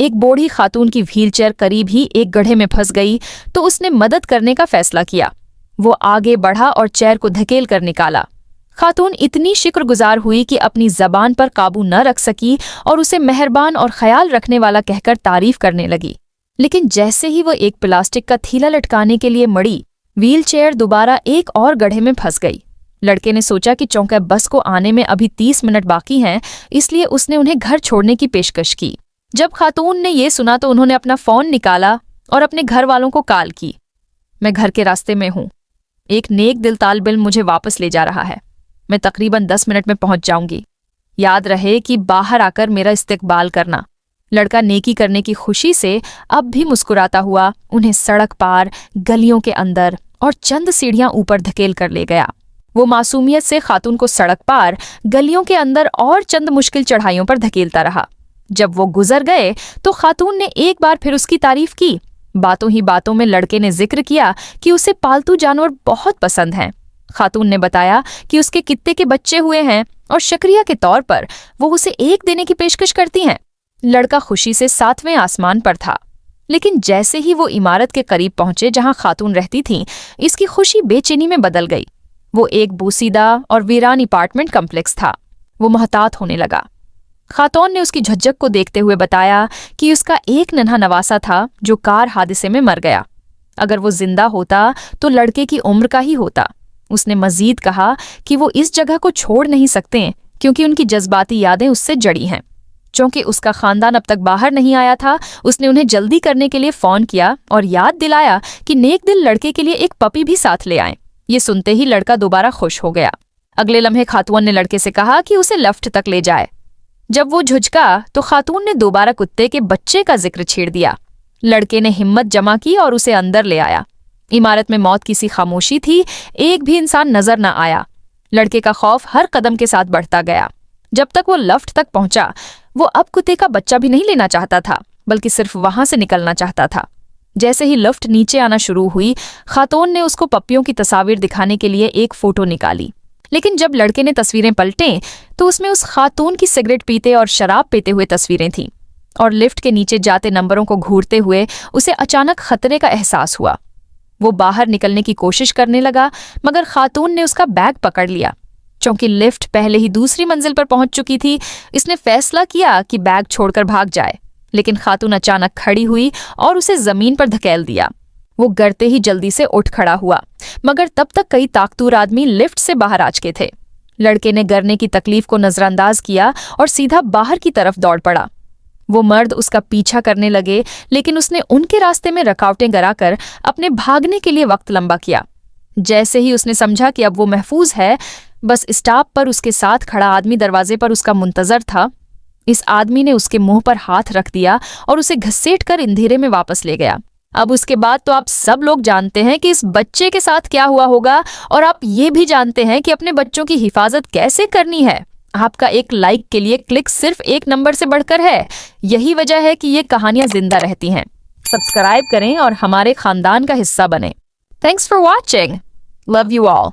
एक बूढ़ी खातून की व्हीलचेयर करीब ही एक गड्ढे में फंस गई तो उसने मदद करने का फैसला किया। वो आगे बढ़ा और चेयर को धकेल कर निकाला। खातून इतनी शुक्रगुजार हुई कि अपनी जबान पर काबू न रख सकी और उसे मेहरबान और ख्याल रखने वाला कहकर तारीफ करने लगी। लेकिन जैसे ही वो एक प्लास्टिक का थैला लटकाने के लिए मड़ी, व्हीलचेयर दोबारा एक और गड्ढे में फंस गई। लड़के ने सोचा कि चौंका बस को आने में अभी 30 मिनट बाकी हैं, इसलिए उसने उन्हें घर छोड़ने की पेशकश की। जब खातून ने ये सुना तो उन्होंने अपना फोन निकाला और अपने घर वालों को कॉल की। मैं घर के रास्ते में हूँ। एक नेक दिल तालिब इल्म मुझे वापस ले जा रहा है। मैं तकरीबन 10 मिनट में पहुंच जाऊंगी। याद रहे कि बाहर आकर मेरा इस्तकबाल करना। लड़का नेकी करने की खुशी से अब भी मुस्कुराता हुआ उन्हें सड़क पार, गलियों के अंदर और चंद सीढ़ियां ऊपर धकेल कर ले गया। वो मासूमियत से खातून को सड़क पार, गलियों के अंदर और चंद मुश्किल चढ़ाइयों पर धकेलता रहा। जब वो गुजर गए तो खातून ने एक बार फिर उसकी तारीफ की। बातों ही बातों में लड़के ने जिक्र किया कि उसे पालतू जानवर बहुत पसंद हैं। खातून ने बताया कि उसके कित्ते के बच्चे हुए हैं और शुक्रिया के तौर पर वो उसे एक देने की पेशकश करती हैं। लड़का खुशी से 7वें आसमान पर था। लेकिन जैसे ही वो इमारत के करीब पहुंचे जहां खातून रहती थीं, इसकी खुशी बेचैनी में बदल गई। वो एक बोसीदा और वीरान अपार्टमेंट कम्प्लेक्स था। वो मोहतात होने लगा। खातून ने उसकी झज्जक को देखते हुए बताया कि उसका एक नन्हा नवासा था जो कार हादसे में मर गया। अगर वो जिंदा होता तो लड़के की उम्र का ही होता। उसने मजीद कहा कि वो इस जगह को छोड़ नहीं सकते क्योंकि उनकी जज्बाती यादें उससे जड़ी हैं। चूंकि उसका खानदान अब तक बाहर नहीं आया था, उसने उन्हें जल्दी करने के लिए फोन किया और याद दिलाया कि नेक दिल लड़के के लिए एक पपी भी साथ ले आएं। ये सुनते ही लड़का दोबारा खुश हो गया। अगले लम्हे खातून ने लड़के से कहा कि उसे लिफ्ट तक ले जाए। जब वो झुझका तो खातून ने दोबारा कुत्ते के बच्चे का जिक्र छेड़ दिया। लड़के ने हिम्मत जमा की और उसे अंदर ले आया। इमारत में मौत की सी खामोशी थी, एक भी इंसान नजर न आया। लड़के का खौफ हर कदम के साथ बढ़ता गया। जब तक वो लिफ्ट तक पहुंचा, वो अब कुत्ते का बच्चा भी नहीं लेना चाहता था, बल्कि सिर्फ वहां से निकलना चाहता था। जैसे ही लिफ्ट नीचे आना शुरू हुई, खातून ने उसको पप्पियों की तस्वीर दिखाने के लिए एक फोटो निकाली। लेकिन जब लड़के ने तस्वीरें पलटें तो उसमें उस खातून की सिगरेट पीते और शराब पीते हुए तस्वीरें थीं। और लिफ्ट के नीचे जाते नंबरों को घूरते हुए उसे अचानक खतरे का एहसास हुआ। वो बाहर निकलने की कोशिश करने लगा, मगर खातून ने उसका बैग पकड़ लिया। चूंकि लिफ्ट पहले ही दूसरी मंजिल पर पहुंच चुकी थी, इसने फैसला किया कि बैग छोड़कर भाग जाए। लेकिन खातून अचानक खड़ी हुई और उसे जमीन पर धकेल दिया। वो गिरते ही जल्दी से उठ खड़ा हुआ, मगर तब तक कई ताकतवर आदमी लिफ्ट से बाहर आ चुके थे। लड़के ने गिरने की तकलीफ को नजरअंदाज किया और सीधा बाहर की तरफ दौड़ पड़ा। वो मर्द उसका पीछा करने लगे, लेकिन उसने उनके रास्ते में रुकावटें गिराकर अपने भागने के लिए वक्त लंबा किया। जैसे ही उसने समझा कि अब वो महफूज है, बस स्टॉप पर उसके साथ खड़ा आदमी दरवाजे पर उसका मुंतजर था। इस आदमी ने उसके मुंह पर हाथ रख दिया और उसे घसीट कर अंधेरे में वापस ले गया। अब उसके बाद तो आप सब लोग जानते हैं कि इस बच्चे के साथ क्या हुआ होगा, और आप ये भी जानते हैं कि अपने बच्चों की हिफाजत कैसे करनी है। आपका एक लाइक के लिए क्लिक सिर्फ एक नंबर से बढ़कर है। यही वजह है कि ये कहानियां जिंदा रहती हैं। सब्सक्राइब करें और हमारे खानदान का हिस्सा बने। Thanks for watching. Love you all.